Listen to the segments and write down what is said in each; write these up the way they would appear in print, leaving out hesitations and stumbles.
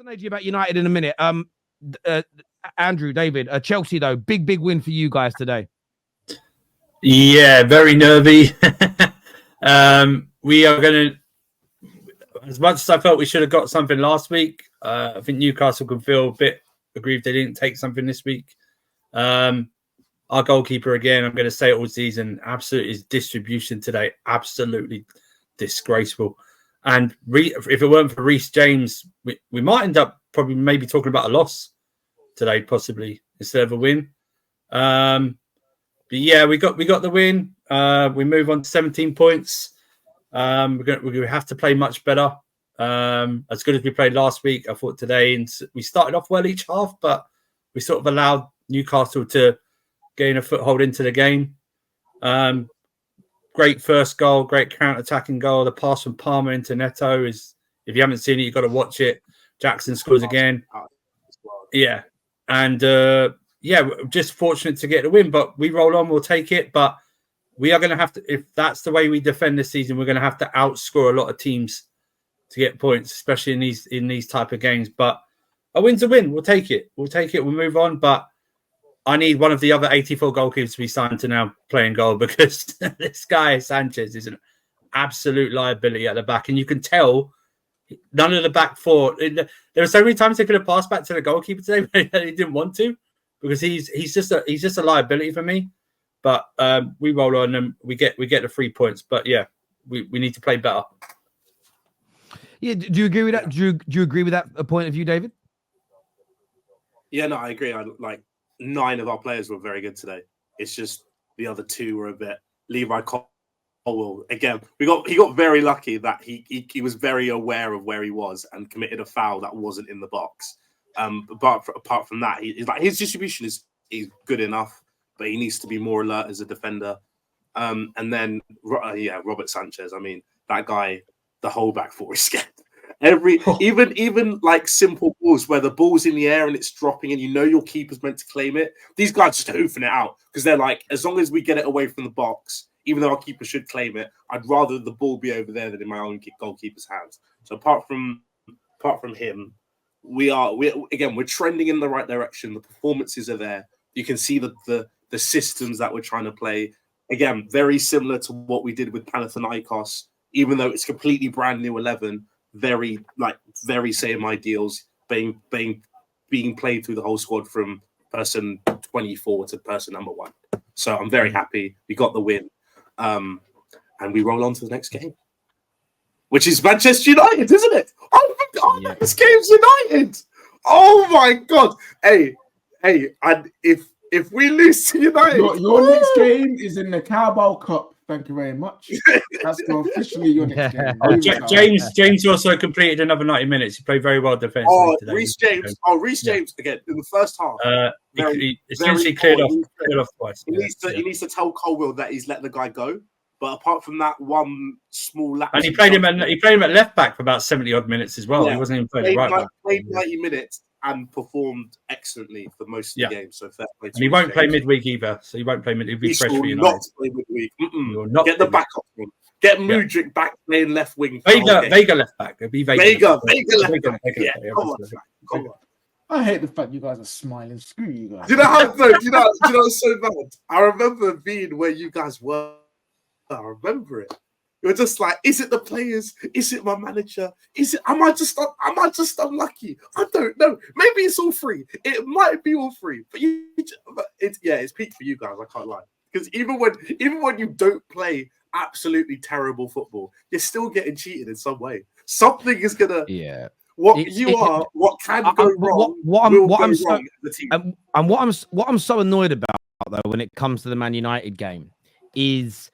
Energy about United in a minute. Andrew, David, Chelsea though, big win for you guys today. Yeah, very nervy. We are going to, as much as I felt we should have got something last week, I think Newcastle can feel a bit aggrieved they didn't take something this week. Our goalkeeper, again, I'm going to say it all season, absolutely his distribution today, absolutely disgraceful. And if it weren't for Reece James, we might end up probably maybe talking about a loss today, possibly, instead of a win. But yeah, we got the win. We move on to 17 points. We're going to have to play much better. As good as we played last week, I thought today, and we started off well each half, but we sort of allowed Newcastle to gain a foothold into the game. Great first goal, great counter-attacking goal. The pass from Palmer into Neto is, if you haven't seen it, you've got to watch it. Jackson scores again. Yeah. And we're just fortunate to get the win, but we roll on, we'll take it. But we are going to have to, if that's the way we defend this season, we're going to have to outscore a lot of teams to get points, especially in these type of games. But a win's a win. We'll take it. We'll move on. But I need one of the other 84 goalkeepers to be signed to now playing goal, because this guy, Sanchez, is an absolute liability at the back. And you can tell none of the back four. There were so many times they could have passed back to the goalkeeper today, but he didn't want to, because he's just a liability for me. But we roll on and we get the 3 points. But yeah, we need to play better. Yeah, do you agree with that? Do you agree with that point of view, David? Yeah, no, I agree. 9 of our players were very good today. It's just the other 2 were a bit. Levi Colwill, again, he got very lucky that he was very aware of where he was and committed a foul that wasn't in the box. But apart from that, his distribution is good enough, but he needs to be more alert as a defender. And then Robert Sanchez. I mean, that guy, the whole back four is scared. Even like simple balls where the ball's in the air and it's dropping and you know your keeper's meant to claim it, these guys just hoofing it out because they're like, as long as we get it away from the box, even though our keeper should claim it, I'd rather the ball be over there than in my own goalkeeper's hands. So apart from him, we're trending in the right direction. The performances are there. You can see the systems that we're trying to play. Again, very similar to what we did with Panathinaikos, even though it's completely brand new 11. Very same ideals being played through the whole squad from person 24 to person number 1. So I'm very happy we got the win, and we roll on to the next game, which is Manchester United, isn't it? Oh, this game's United. Oh my God! Hey, and if we lose to United, your next game is in the Carabao Cup. Thank you very much. That's officially your next game. James also completed another 90 minutes. He played very well defensively today. Reece James again in the first half. He essentially cleared off twice. He needs to tell Colwill that he's let the guy go. But apart from that one small lapse, and he played him at left back for about 70 odd minutes as well. Yeah. He wasn't even playing right back. Played 90 minutes and performed excellently for most of the game. So fair play. And he won't play midweek either. So he won't play midweek. He'll be fresh for United. Not play midweek. Get the backup one. Get Mudryk back playing left wing. Vega left back. It'll be Vega left back. Yeah, come on. I hate the fact you guys are smiling. Screw you guys. Do you know how? Do you know it's so bad? I remember being where you guys were. I remember it. You're just like, is it the players? Is it my manager? Am I just unlucky? I don't know. Maybe it's all free. It might be all free. But it's peak for you guys. I can't lie. Because even when you don't play absolutely terrible football, you're still getting cheated in some way. Something is gonna. Yeah. What can go wrong? What I'm so annoyed about though when it comes to the Man United game is.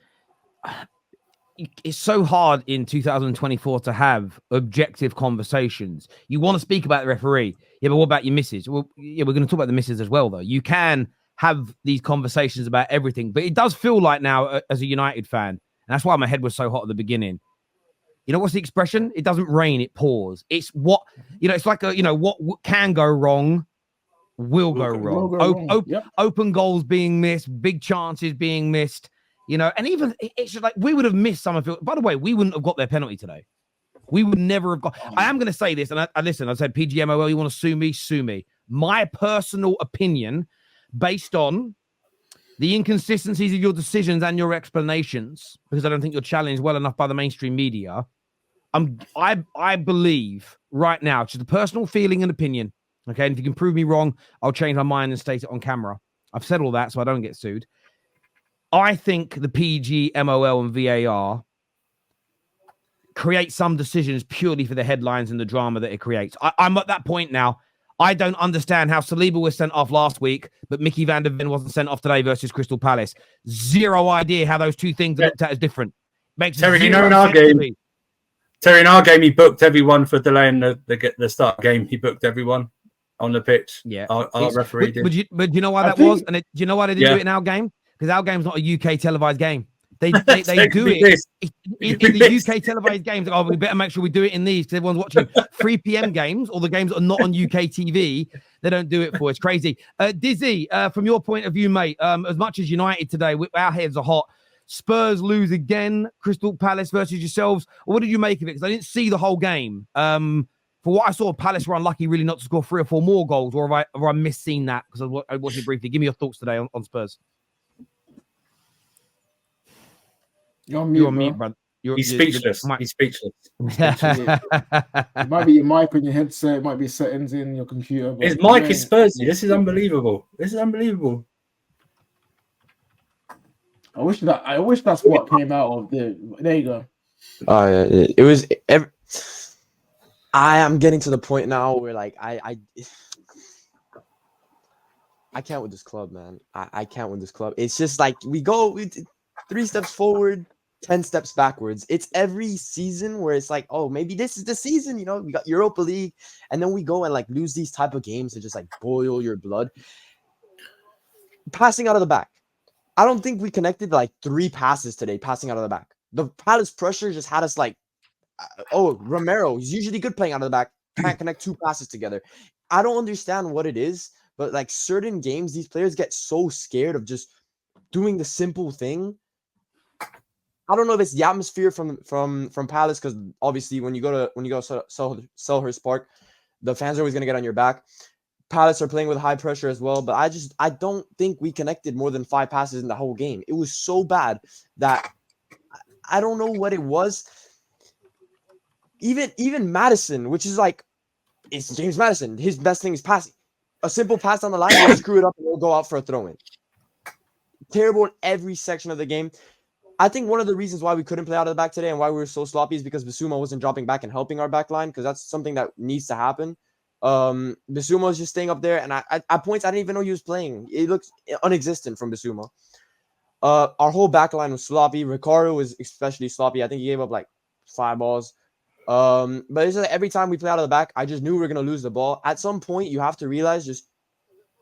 It's so hard in 2024 to have objective conversations. You want to speak about the referee. Yeah, but what about your misses? Well, yeah, we're going to talk about the misses as well, though. You can have these conversations about everything, but it does feel like now, as a United fan, and that's why my head was so hot at the beginning. You know, what's the expression? It doesn't rain, it pours. It's what, it's like what can go wrong will go wrong. Open goals being missed, big chances being missed. And even it's just like we would have missed some of it. By the way, we wouldn't have got their penalty today. We would never have got. I am going to say this, and I listen. I said PGMOL. You want to sue me? Sue me. My personal opinion, based on the inconsistencies of your decisions and your explanations, because I don't think you're challenged well enough by the mainstream media. I believe right now, just a personal feeling and opinion. Okay, and if you can prove me wrong, I'll change my mind and state it on camera. I've said all that, so I don't get sued. I think the PG, MOL, and VAR create some decisions purely for the headlines and the drama that it creates. I'm at that point now. I don't understand how Saliba was sent off last week, but Mickey van der Ven wasn't sent off today versus Crystal Palace. Zero idea how those two things are looked at as different. Makes Terry, zero you know, in our game, Terry, in our game, he booked everyone for delaying the start game. He booked everyone on the pitch. Yeah, our referee did. But you know why that was? And do you know why they didn't do it in our game? Because our game's not a UK televised game. They do it in the UK televised games. Oh, we better make sure we do it in these because everyone's watching 3 p.m. games or the games that are not on UK TV. They don't do it for. It's crazy. Dizzy, from your point of view, mate, as much as United today, our heads are hot. Spurs lose again. Crystal Palace versus yourselves. What did you make of it? Because I didn't see the whole game. For what I saw, Palace were unlucky really not to score 3 or 4 more goals, or have I misseen that? Because I watched it briefly. Give me your thoughts today on Spurs. You're on mute, brother. He's speechless. He's speechless. It might be your mic on your headset. It might be settings in your computer. His mic is Spursy. This is unbelievable. This is unbelievable. I wish that's what came out of the. There you go. Oh yeah, it was. I am getting to the point now where like I can't with this club, man. I can't with this club. It's just like we 3 steps forward, 10 steps backwards. It's every season where it's like, oh, maybe this is the season, you know, we got Europa League, and then we go and like lose these type of games to just like boil your blood. Passing out of the back. I don't think we connected like 3 passes today, passing out of the back. The Palace pressure just had us like, Romero, he's usually good playing out of the back, can't connect 2 passes together. I don't understand what it is, but like certain games, these players get so scared of just doing the simple thing. I don't know if it's the atmosphere from Palace, because obviously when you go to Selhurst Park, the fans are always going to get on your back. Palace are playing with high pressure as well, but I don't think we connected more than 5 passes in the whole game. It was so bad that I don't know what it was. Even Madison, which is like, it's James Madison. His best thing is passing. A simple pass on the line, he'll screw it up and we'll go out for a throw-in. Terrible in every section of the game. I think one of the reasons why we couldn't play out of the back today and why we were so sloppy is because Bissouma wasn't dropping back and helping our back line, because that's something that needs to happen. Bissouma was just staying up there, and at points I didn't even know he was playing. It looks non-existent from Bissouma. Our whole back line was sloppy. Ricardo was especially sloppy. I think he gave up like 5 balls. But it's like every time we play out of the back, I just knew we were going to lose the ball. At some point, you have to realize, just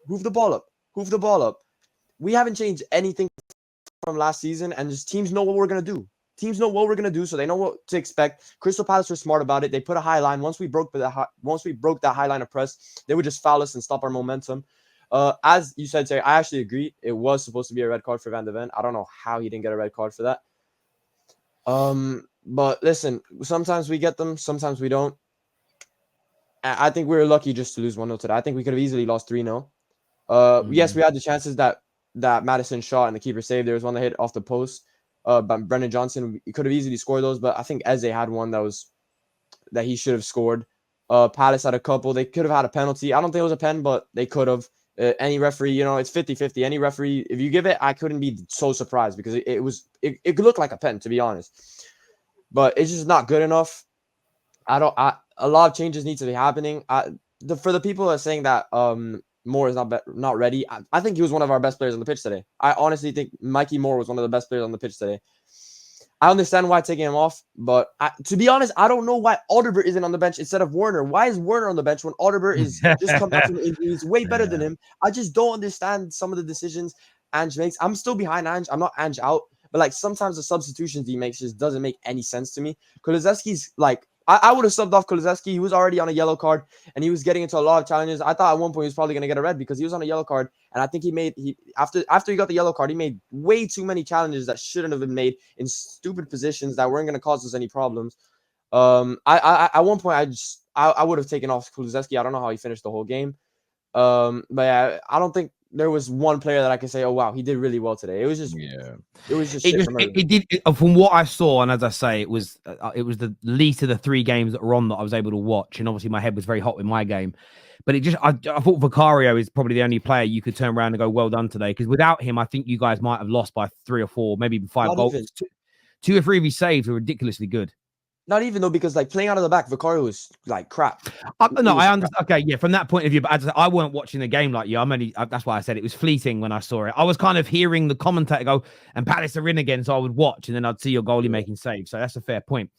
hoof the ball up. We haven't changed anything from last season, and just teams know what we're going to do. So they know what to expect. Crystal Palace were smart about it. They put a high line. Once we broke that high line of press, they would just foul us and stop our momentum. As you said, Terry, I actually agree. It was supposed to be a red card for Van de Ven. I don't know how he didn't get a red card for that. But listen, sometimes we get them, sometimes we don't. I think we were lucky just to lose 1-0 today. I think we could have easily lost 3-0. Yes, we had the chances that Madison shot and the keeper saved. There was one that hit off the post. But Brendan Johnson, he could have easily scored those, but I think Eze had one that he should have scored. Palace had a couple. They could have had a penalty. I don't think it was a pen, but they could have. Any referee, you know, it's 50-50. Any referee, if you give it, I couldn't be so surprised, because it could look like a pen, to be honest. But it's just not good enough. A lot of changes need to be happening. For the people that are saying that Moore is not ready, I think he was one of our best players on the pitch today. I honestly think Mikey Moore was one of the best players on the pitch today. I understand why taking him off, but to be honest, I don't know why Alderweireld isn't on the bench instead of Werner. Why is Werner on the bench when Alderweireld is just coming out from injury? He's way better than him. I just don't understand some of the decisions Ange makes. I'm still behind Ange. I'm not Ange out, but like sometimes the substitutions he makes just doesn't make any sense to me. Kulusevski's like, I would have subbed off Kulusevski. He was already on a yellow card, and he was getting into a lot of challenges. I thought at one point he was probably going to get a red because he was on a yellow card, and I think after he got the yellow card, he made way too many challenges that shouldn't have been made in stupid positions that weren't going to cause us any problems. I at one point I would have taken off Kulusevski. I don't know how he finished the whole game. But yeah, I don't think there was one player that I can say, oh wow, he did really well today. It was just it did from what I saw, and as I say, it was the least of the 3 games that were on that I was able to watch, and obviously my head was very hot with my game. But I thought Vicario is probably the only player you could turn around and go, well done today, because without him, I think you guys might have lost by 3 or 4, maybe even 5 goals. 2 or 3 of his saves were ridiculously good. Not even though, because like playing out of the back, Vicario was like crap. No, I understand. Okay, yeah, from that point of view, but as I weren't watching the game like you. That's why I said it was fleeting when I saw it. I was kind of hearing the commentator go, and Palace are in again, so I would watch, and then I'd see your goalie making saves. So that's a fair point.